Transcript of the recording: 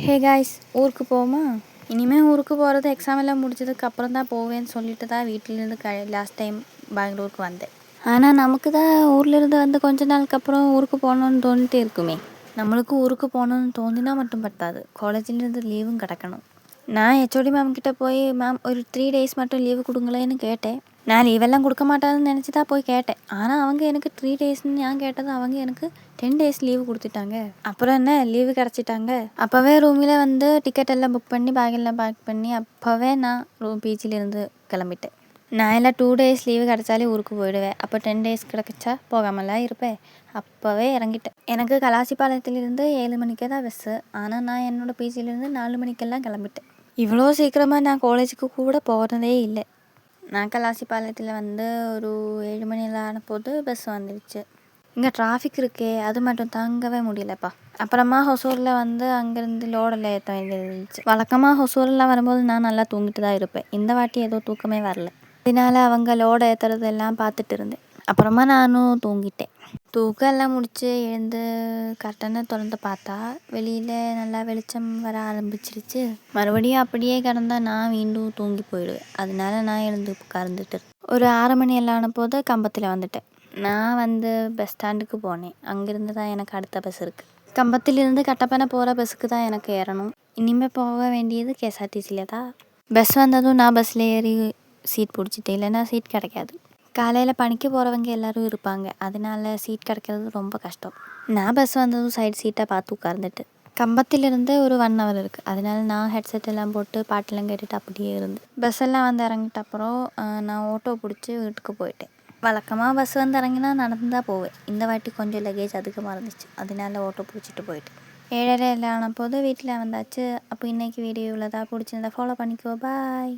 Hey guys, ஊருக்கு போவோமா? இனிமேல் ஊருக்கு போகிறது எக்ஸாம் எல்லாம் முடிச்சதுக்கு அப்புறம் தான் போவேன்னு சொல்லிட்டு தான் வீட்டிலேருந்து லாஸ்ட் டைம் பெங்களூருக்கு வந்தேன். ஆனால் நமக்கு தான் ஊர்லேருந்து வந்து கொஞ்ச நாளுக்கு அப்புறம் ஊருக்கு போகணுன்னு தோணிட்டே இருக்குமே. நம்மளுக்கு ஊருக்கு போகணுன்னு தோணினா மட்டும் பத்தாது, காலேஜ்லேருந்து லீவும் கிடக்கணும். நான் ஹெச்ஓடி மேம் கிட்டே போய் மேம் ஒரு 3 days மட்டும் லீவு கொடுங்களேன்னு கேட்டேன். நான் லீவெல்லாம் கொடுக்க மாட்டாதுன்னு நினச்சி தான் போய் கேட்டேன். ஆனால் அவங்க எனக்கு 3 daysன்னு நான் கேட்டது, அவங்க எனக்கு 10 days லீவு கொடுத்துட்டாங்க. அப்புறம் என்ன, லீவு கிடச்சிட்டாங்க. அப்போவே ரூமில் வந்து டிக்கெட் எல்லாம் புக் பண்ணி பேக்கெல்லாம் பேக் பண்ணி அப்போவே நான் பீச்சிலேருந்து கிளம்பிட்டேன். நான் எல்லாம் 2 days லீவு கிடச்சாலே ஊருக்கு போயிடுவேன். அப்போ 10 days கிடச்சா போகாமலாம் இருப்பேன். அப்போவே இறங்கிட்டேன். எனக்கு கலாசிபாளையத்துலேருந்து 7 மணிக்கே தான் பஸ்ஸு. ஆனால் நான் என்னோடய பீச்சிலேருந்து 4 மணிக்கெல்லாம் கிளம்பிட்டேன். இவ்வளோ சீக்கிரமாக நான் காலேஜுக்கு கூட போகிறதே இல்லை. நான் கலாசிபாளையத்தில் வந்து ஒரு 7 மணியில் ஆனபோது பஸ் வந்துடுச்சு. இங்கே டிராஃபிக் இருக்கே, அது மட்டும் தாங்கவே முடியலப்பா. அப்புறமா ஹொசூரில் வந்து அங்கேருந்து லோடில் ஏற்ற வேண்டியது இருந்துச்சு. வழக்கமாக ஹொசூரில் வரும்போது நான் நல்லா தூங்கிட்டு தான் இருப்பேன். இந்த வாட்டி ஏதோ தூக்கமே வரல. இதனால் அவங்க லோடை ஏற்றுறதெல்லாம் பார்த்துட்டு இருந்தேன். அப்புறமா நானும் தூங்கிட்டேன். தூக்கம் எல்லாம் முடித்து எழுந்து கர்ட்டனை திறந்து பார்த்தா வெளியில் நல்லா வெளிச்சம் வர ஆரம்பிச்சிருச்சு. மறுபடியும் அப்படியே கிடந்தா நான் மீண்டும் தூங்கி போயிடுவேன். அதனால நான் எழுந்து உட்கார்ந்துட்டு ஒரு 6 மணி எல்லாம் ஆன போது கம்பத்தில் வந்துட்டேன். நான் வந்து பஸ் ஸ்டாண்டுக்கு போனேன். அங்கேருந்து தான் எனக்கு அடுத்த பஸ் இருக்குது. கம்பத்திலிருந்து கட்டப்பனை போகிற பஸ்ஸுக்கு தான் எனக்கு ஏறணும். இனிமேல் போக வேண்டியது கேஎஸ்ஆர்டிசியில் தான். பஸ் வந்ததும் நான் பஸ்ஸில் ஏறி சீட் பிடிச்சிட்டேன், இல்லைன்னா சீட் கிடைக்காது. காலையில் பணிக்கு போகிறவங்க எல்லோரும் இருப்பாங்க, அதனால சீட் கிடைக்கிறது ரொம்ப கஷ்டம். நான் பஸ் வந்ததும் சைடு சீட்டை பார்த்து உட்கார்ந்துட்டு. கம்பத்திலிருந்து ஒரு 1 hour இருக்குது. அதனால நான் ஹெட்செட் எல்லாம் போட்டு பாட்டெல்லாம் கேட்டுட்டு அப்படியே இருந்து பஸ் எல்லாம் வந்து இறங்கிட்ட அப்புறம் நான் ஆட்டோ பிடிச்சி வீட்டுக்கு போயிட்டேன். வழக்கமாக பஸ் வந்து இறங்கினா நடந்து தான் போவேன். இந்த வாட்டி கொஞ்சம் லக்கேஜ் அதிகமாக இருந்துச்சு, அதனால ஆட்டோ பிடிச்சிட்டு போயிட்டேன். 7:30 எல்லாம் ஆன போது வீட்டில் வந்தாச்சு. அப்போ இன்றைக்கி வீடியோ இவ்வளோ தான். பிடிச்சிருந்தா ஃபாலோ பண்ணிக்கோ. பாய்.